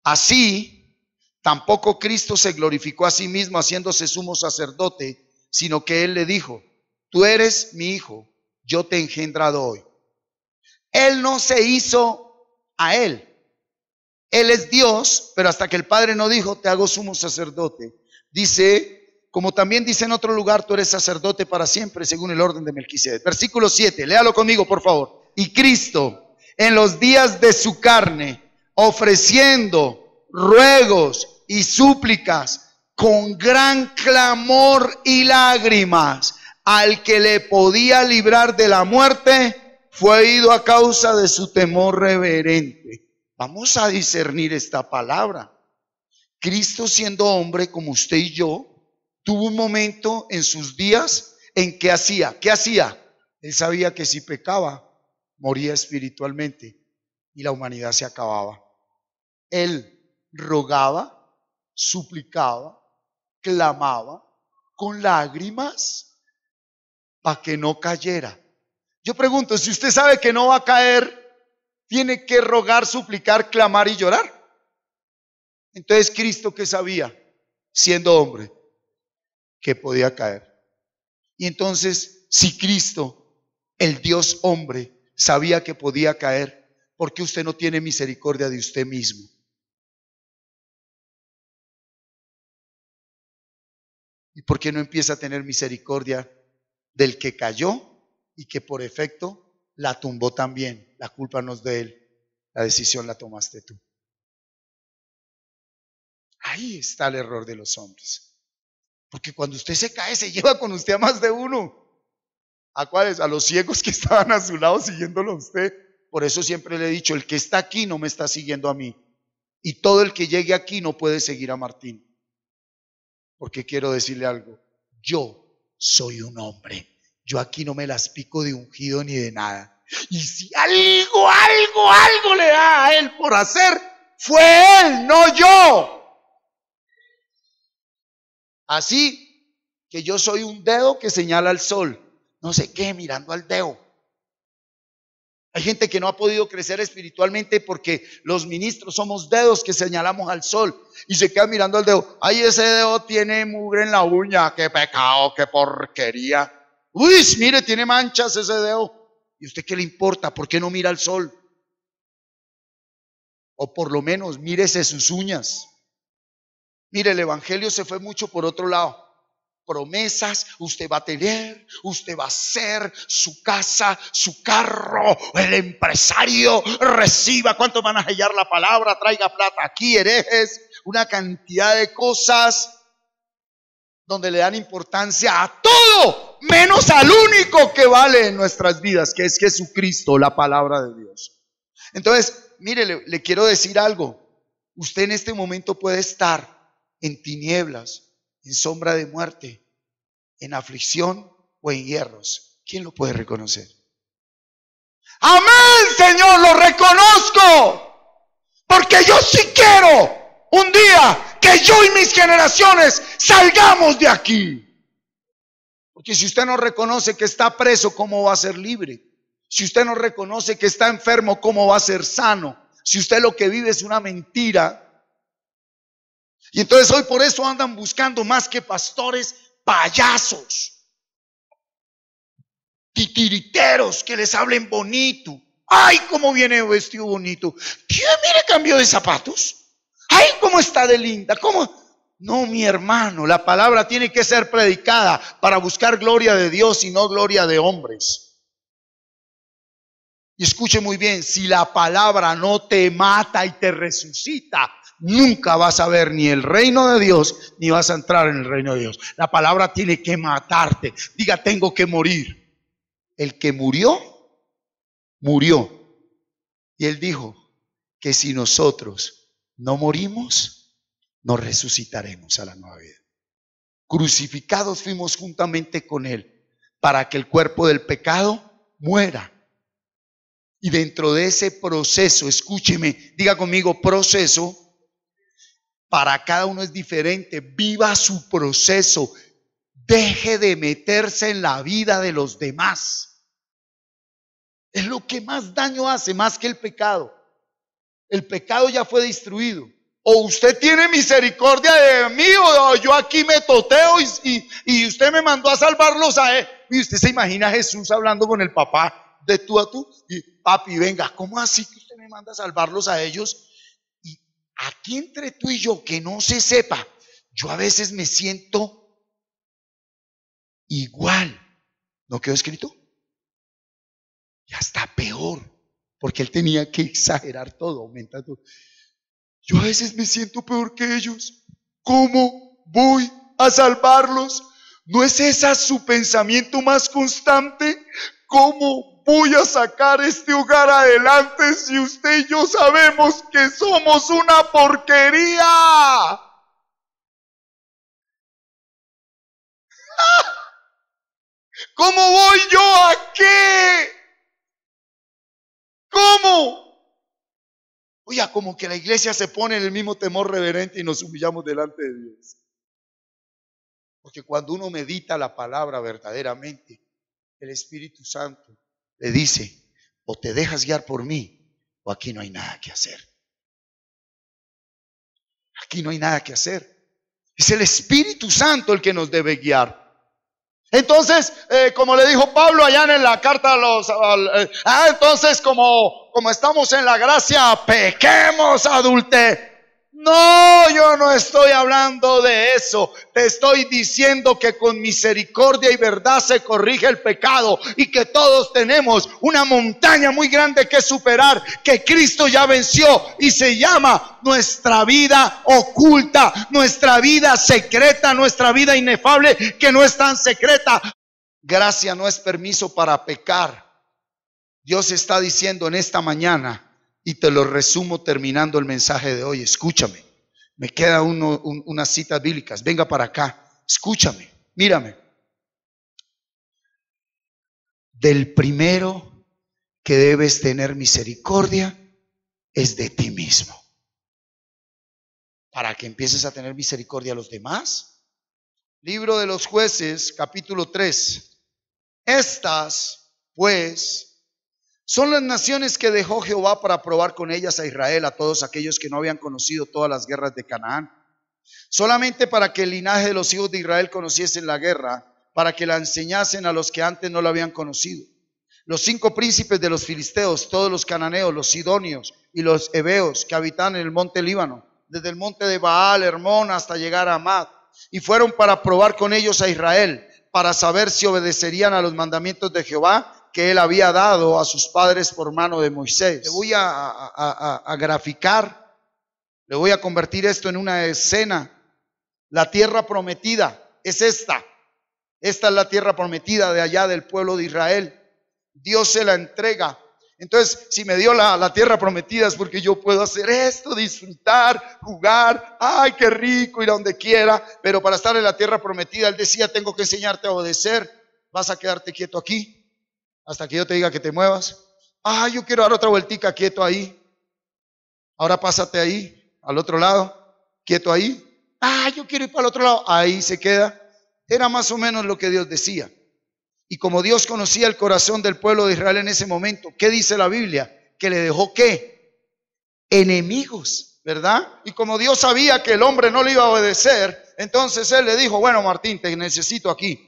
Así, tampoco Cristo se glorificó a sí mismo haciéndose sumo sacerdote, sino que Él le dijo: tú eres mi hijo, yo te he engendrado hoy. Él no se hizo a Él. Él es Dios, pero hasta que el Padre no dijo: te hago sumo sacerdote. Dice, como también dice en otro lugar: tú eres sacerdote para siempre según el orden de Melquisedec. Versículo 7, léalo conmigo por favor. Y Cristo, en los días de su carne, ofreciendo ruegos y súplicas con gran clamor y lágrimas al que le podía librar de la muerte, fue ido a causa de su temor reverente. Vamos a discernir esta palabra. Cristo, siendo hombre como usted y yo, tuvo un momento en sus días en que hacía. ¿Qué hacía? Él sabía que si pecaba, moría espiritualmente y la humanidad se acababa. Él rogaba, suplicaba, clamaba con lágrimas para que no cayera. Yo pregunto, si usted sabe que no va a caer, ¿tiene que rogar, suplicar, clamar y llorar? Entonces, ¿Cristo qué sabía? Siendo hombre, que podía caer. Y entonces, si Cristo, el Dios hombre, sabía que podía caer, ¿por qué usted no tiene misericordia de usted mismo? ¿Y por qué no empieza a tener misericordia del que cayó y que por efecto la tumbó también? La culpa no es de él, la decisión la tomaste tú. Ahí está el error de los hombres. Porque cuando usted se cae, se lleva con usted a más de uno. ¿A cuáles? A los ciegos que estaban a su lado siguiéndolo a usted. Por eso siempre le he dicho: el que está aquí no me está siguiendo a mí. Y todo el que llegue aquí no puede seguir a Martín. Porque quiero decirle algo, yo soy un hombre. Yo aquí no me las pico de ungido ni de nada. Y si algo le da a él por hacer, fue él, no yo. Así que yo soy un dedo que señala al sol. No sé qué, mirando al dedo. Hay gente que no ha podido crecer espiritualmente porque los ministros somos dedos que señalamos al sol y se quedan mirando al dedo. Ay, ese dedo tiene mugre en la uña, qué pecado, qué porquería. Uy, mire, tiene manchas ese dedo. ¿Y usted qué le importa? ¿Por qué no mira al sol? O por lo menos mírese sus uñas. Mire, el evangelio se fue mucho por otro lado. Promesas, usted va a tener, usted va a hacer su casa, su carro, el empresario reciba. ¿Cuántos van a hallar la palabra? Traiga plata aquí, herejes. Una cantidad de cosas donde le dan importancia a todo, menos al único que vale en nuestras vidas, que es Jesucristo, la palabra de Dios. Entonces, mire, le quiero decir algo. Usted en este momento puede estar en tinieblas, en sombra de muerte, en aflicción o en hierros. ¿Quién lo puede reconocer? Amén, Señor, lo reconozco. Porque yo sí quiero un día que yo y mis generaciones salgamos de aquí. Porque si usted no reconoce que está preso, ¿cómo va a ser libre? Si usted no reconoce que está enfermo, ¿cómo va a ser sano? Si usted lo que vive es una mentira. Y entonces hoy por eso andan buscando más que pastores, payasos, titiriteros que les hablen bonito. Ay, cómo viene vestido bonito. Mire, cambió de zapatos. Ay, cómo está de linda. ¿Cómo? No, mi hermano, la palabra tiene que ser predicada para buscar gloria de Dios y no gloria de hombres. Y escuche muy bien, si la palabra no te mata y te resucita, nunca vas a ver ni el reino de Dios, ni vas a entrar en el reino de Dios. La palabra tiene que matarte. Diga, tengo que morir. El que murió, murió. Y él dijo que si nosotros no morimos, no resucitaremos a la nueva vida. Crucificados fuimos juntamente con él para que el cuerpo del pecado muera. Y dentro de ese proceso, escúcheme, diga conmigo, proceso. Para cada uno es diferente. Viva su proceso. Deje de meterse en la vida de los demás. Es lo que más daño hace, más que el pecado. El pecado ya fue destruido. O usted tiene misericordia de mí, o yo aquí me toteo y usted me mandó a salvarlos a él. Y usted se imagina a Jesús hablando con el papá de tú a tú. Y papi, venga, ¿cómo así que usted me manda a salvarlos a ellos? Y aquí entre tú y yo, que no se sepa, yo a veces me siento igual. ¿No quedó escrito? Ya está peor, porque él tenía que exagerar todo, aumentar todo. Yo a veces me siento peor que ellos. ¿Cómo voy a salvarlos? ¿No es ese su pensamiento más constante? ¿Cómo voy a sacar este hogar adelante si usted y yo sabemos que somos una porquería? ¿Cómo voy yo a qué? ¿Cómo? Oiga, como que la iglesia se pone en el mismo temor reverente y nos humillamos delante de Dios. Porque cuando uno medita la palabra verdaderamente, el Espíritu Santo le dice, o te dejas guiar por mí, o aquí no hay nada que hacer. Aquí no hay nada que hacer. Es el Espíritu Santo el que nos debe guiar. Entonces, como le dijo Pablo allá en la carta a los... entonces como estamos en la gracia, pequemos, adulte. No, yo no estoy hablando de eso. Te estoy diciendo que con misericordia y verdad se corrige el pecado y que todos tenemos una montaña muy grande que superar, que Cristo ya venció y se llama nuestra vida oculta, nuestra vida secreta, nuestra vida inefable que no es tan secreta. Gracia no es permiso para pecar. Dios está diciendo en esta mañana, y te lo resumo terminando el mensaje de hoy, escúchame. Me queda unas citas bíblicas. Venga para acá, escúchame, mírame. Del primero que debes tener misericordia es de ti mismo, para que empieces a tener misericordia a los demás. Libro de los Jueces, capítulo 3. Estas, pues, son las naciones que dejó Jehová para probar con ellas a Israel, a todos aquellos que no habían conocido todas las guerras de Canaán, solamente para que el linaje de los hijos de Israel conociesen la guerra, para que la enseñasen a los que antes no la habían conocido. Los 5 príncipes de los filisteos, todos los cananeos, los sidonios y los heveos que habitan en el monte Líbano, desde el monte de Baal, Hermón, hasta llegar a Amad, y fueron para probar con ellos a Israel, para saber si obedecerían a los mandamientos de Jehová que él había dado a sus padres por mano de Moisés. Le voy a graficar, le voy a convertir esto en una escena. La tierra prometida es esta. Esta es la tierra prometida de allá del pueblo de Israel. Dios se la entrega. Entonces, si me dio la tierra prometida es porque yo puedo hacer esto, disfrutar, jugar, ay, qué rico, ir a donde quiera. Pero para estar en la tierra prometida, Él decía, tengo que enseñarte a obedecer. Vas a quedarte quieto aquí hasta que yo te diga que te muevas. Ay, yo quiero dar otra vueltica, quieto ahí. Ahora pásate ahí, al otro lado, quieto ahí. Ay, yo quiero ir para el otro lado. Ahí se queda. Era más o menos lo que Dios decía. Y como Dios conocía el corazón del pueblo de Israel en ese momento, ¿qué dice la Biblia? Que le dejó ¿qué? Enemigos, ¿verdad? Y como Dios sabía que el hombre no le iba a obedecer, entonces Él le dijo, bueno, Martín, te necesito aquí.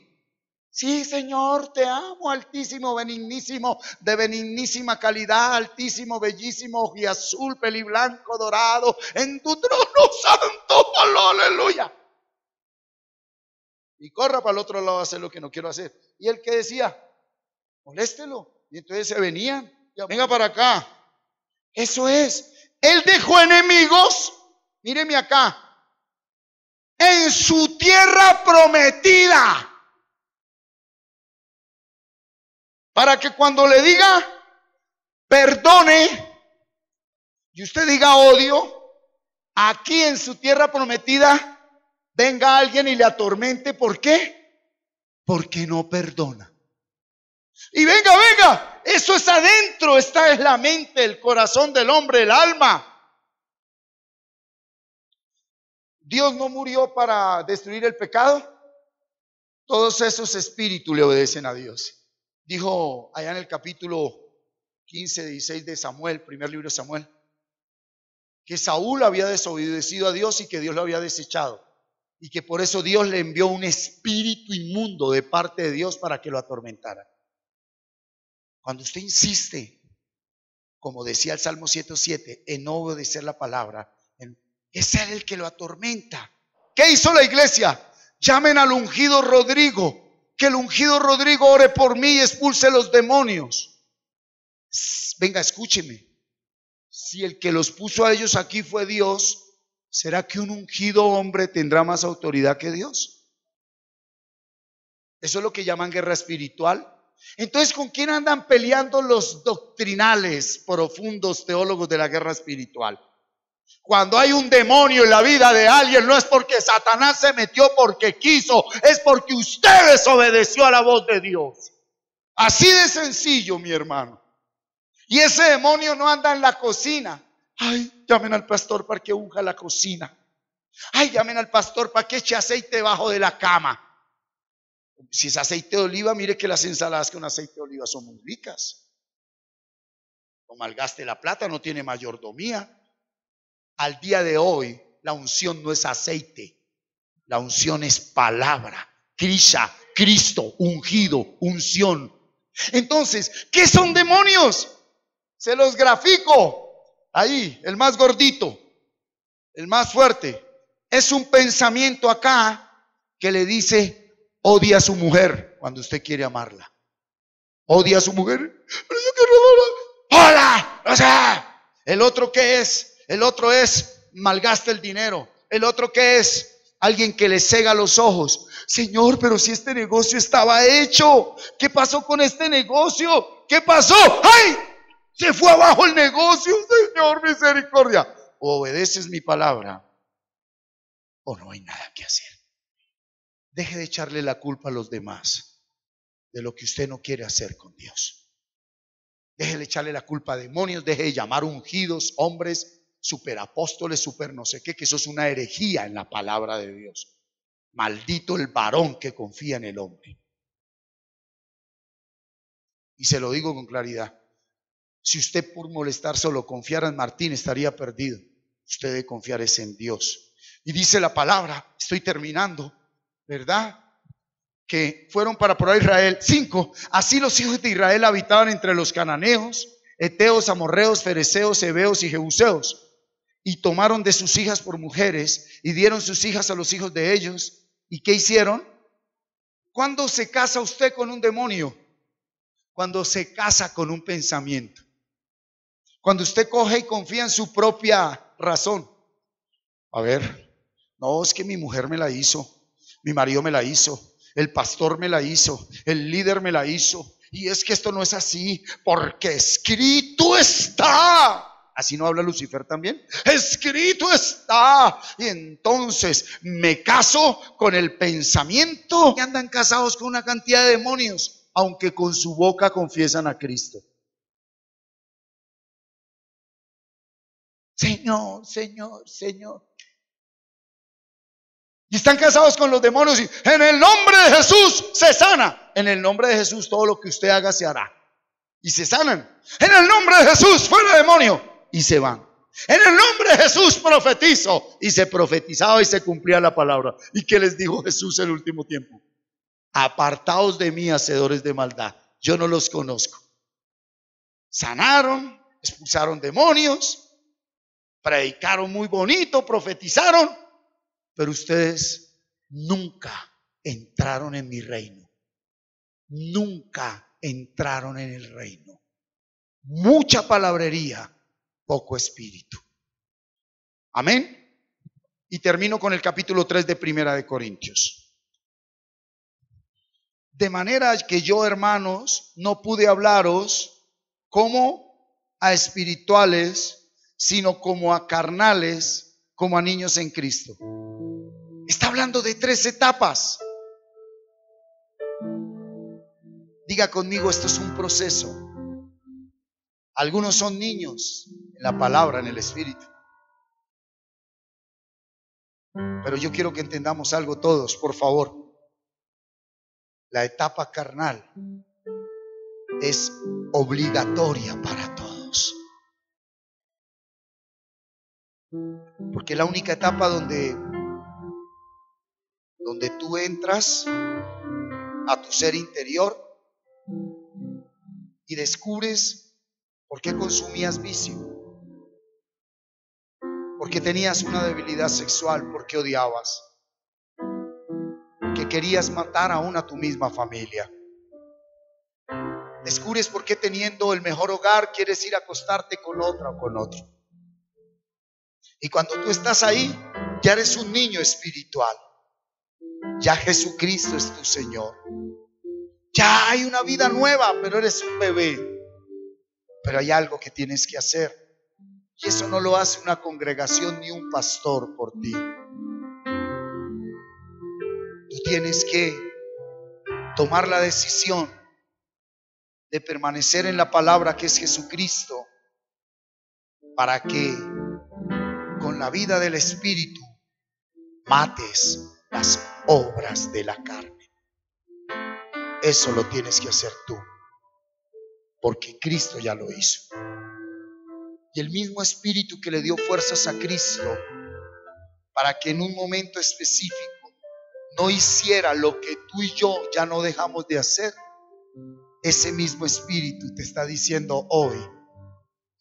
Sí, Señor, te amo, altísimo, benignísimo, de benignísima calidad, altísimo, bellísimo, y azul, peliblanco, dorado, en tu trono santo, aleluya. Y corra para el otro lado a hacer lo que no quiero hacer. Y él que decía, moléstelo. Y entonces se venían, venga para acá. Eso es, él dejó enemigos, míreme acá, en su tierra prometida. Para que cuando le diga, perdone, y usted diga odio, aquí en su tierra prometida, venga alguien y le atormente. ¿Por qué? Porque no perdona. Y venga, eso es adentro, esta es la mente, el corazón del hombre, el alma. Dios no murió para destruir el pecado. Todos esos espíritus le obedecen a Dios. Dijo allá en el capítulo 15, 16 de Samuel, primer libro de Samuel, que Saúl había desobedecido a Dios y que Dios lo había desechado. Y que por eso Dios le envió un espíritu inmundo de parte de Dios para que lo atormentara. Cuando usted insiste, como decía el Salmo 107, en no obedecer la palabra, es Él el que lo atormenta. ¿Qué hizo la iglesia? Llamen al ungido Rodrigo, que el ungido Rodrigo ore por mí y expulse los demonios. Venga, escúcheme. Si el que los puso a ellos aquí fue Dios, ¿será que un ungido hombre tendrá más autoridad que Dios? Eso es lo que llaman guerra espiritual. Entonces, ¿con quién andan peleando los doctrinales, profundos teólogos de la guerra espiritual? Cuando hay un demonio en la vida de alguien, no es porque Satanás se metió porque quiso, es porque usted desobedeció a la voz de Dios. Así de sencillo, mi hermano. Y ese demonio no anda en la cocina. Ay, llamen al pastor para que unja la cocina. Ay, llamen al pastor para que eche aceite debajo de la cama. Si es aceite de oliva, mire que las ensaladas con aceite de oliva son muy ricas. No malgaste la plata, no tiene mayordomía. Al día de hoy, la unción no es aceite. La unción es palabra. Krisha, Cristo, ungido, unción. Entonces, ¿qué son demonios? Se los grafico. Ahí, el más gordito, el más fuerte. Es un pensamiento acá que le dice, odia a su mujer cuando usted quiere amarla. Odia a su mujer. Pero yo quiero amarla. ¡Hola! O sea, ¿el otro qué es? El otro es, malgasta el dinero. El otro qué es, alguien que le cega los ojos. Señor, pero si este negocio estaba hecho, ¿qué pasó con este negocio? ¿Qué pasó? ¡Ay! Se fue abajo el negocio, Señor, misericordia. O obedeces mi palabra o no hay nada que hacer. Deje de echarle la culpa a los demás de lo que usted no quiere hacer con Dios. Deje de echarle la culpa a demonios, deje de llamar ungidos, hombres, superapóstoles, super no sé qué, que eso es una herejía en la palabra de Dios. Maldito el varón que confía en el hombre. Y se lo digo con claridad. Si usted por molestar solo confiara en Martín, estaría perdido. Usted debe confiar es en Dios. Y dice la palabra, estoy terminando, ¿verdad? Que fueron para probar a Israel. 5. Así los hijos de Israel habitaban entre los cananeos, heteos, amorreos, fereceos, heveos y jebuseos. Y tomaron de sus hijas por mujeres y dieron sus hijas a los hijos de ellos. ¿Y qué hicieron? ¿Cuándo se casa usted con un demonio? Cuando se casa con un pensamiento. Cuando usted coge y confía en su propia razón. A ver, no, es que mi mujer me la hizo, mi marido me la hizo, el pastor me la hizo, el líder me la hizo. Y es que esto no es así, porque escrito está. Así no habla Lucifer también. Escrito está. Y entonces me caso con el pensamiento. Y andan casados con una cantidad de demonios, aunque con su boca confiesan a Cristo. Señor, Señor, Señor. Y están casados con los demonios y en el nombre de Jesús se sana. En el nombre de Jesús todo lo que usted haga se hará. Y se sanan. En el nombre de Jesús fuera demonio. Y se van. En el nombre de Jesús profetizo. Y se profetizaba y se cumplía la palabra. ¿Y qué les dijo Jesús el último tiempo? Apartaos de mí, hacedores de maldad. Yo no los conozco. Sanaron, expulsaron demonios. Predicaron muy bonito, profetizaron, pero ustedes nunca entraron en mi reino. Nunca entraron en el reino. Mucha palabrería, poco espíritu. Amén. Y termino con el capítulo 3 de Primera de Corintios. De manera que yo, hermanos, no pude hablaros como a espirituales, sino como a carnales, como a niños en Cristo. Está hablando de 3 etapas. Diga conmigo, esto es un proceso. Algunos son niños en la palabra, en el espíritu. Pero yo quiero que entendamos algo todos, por favor. La etapa carnal es obligatoria para todos. Porque es la única etapa donde tú entras a tu ser interior y descubres por qué consumías vicio, por qué tenías una debilidad sexual, por qué odiabas, que querías matar aún a tu misma familia. Descubres por qué teniendo el mejor hogar quieres ir a acostarte con otra o con otro. Y cuando tú estás ahí, ya eres un niño espiritual. Ya Jesucristo es tu Señor. Ya hay una vida nueva, pero eres un bebé. Pero hay algo que tienes que hacer. Y eso no lo hace una congregación ni un pastor por ti. Tú tienes que tomar la decisión de permanecer en la palabra que es Jesucristo, para que con la vida del Espíritu mates las obras de la carne. Eso lo tienes que hacer tú, porque Cristo ya lo hizo. Y el mismo Espíritu que le dio fuerzas a Cristo para que en un momento específico no hiciera lo que tú y yo ya no dejamos de hacer, ese mismo Espíritu te está diciendo hoy: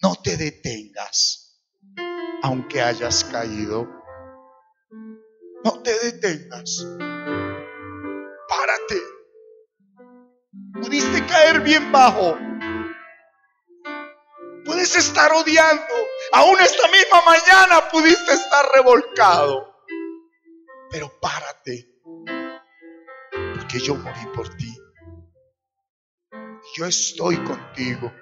no te detengas. Aunque hayas caído, no te detengas. Párate. Pudiste caer bien bajo. Puedes estar odiando. Aún esta misma mañana pudiste estar revolcado. Pero párate. Porque yo morí por ti. Yo estoy contigo.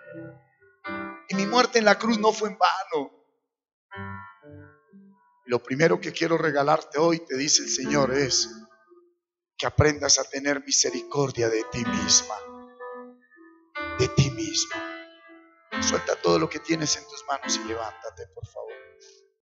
Y mi muerte en la cruz no fue en vano. Lo primero que quiero regalarte hoy, te dice el Señor, es que aprendas a tener misericordia de ti misma, de ti mismo. Suelta todo lo que tienes en tus manos y levántate, por favor.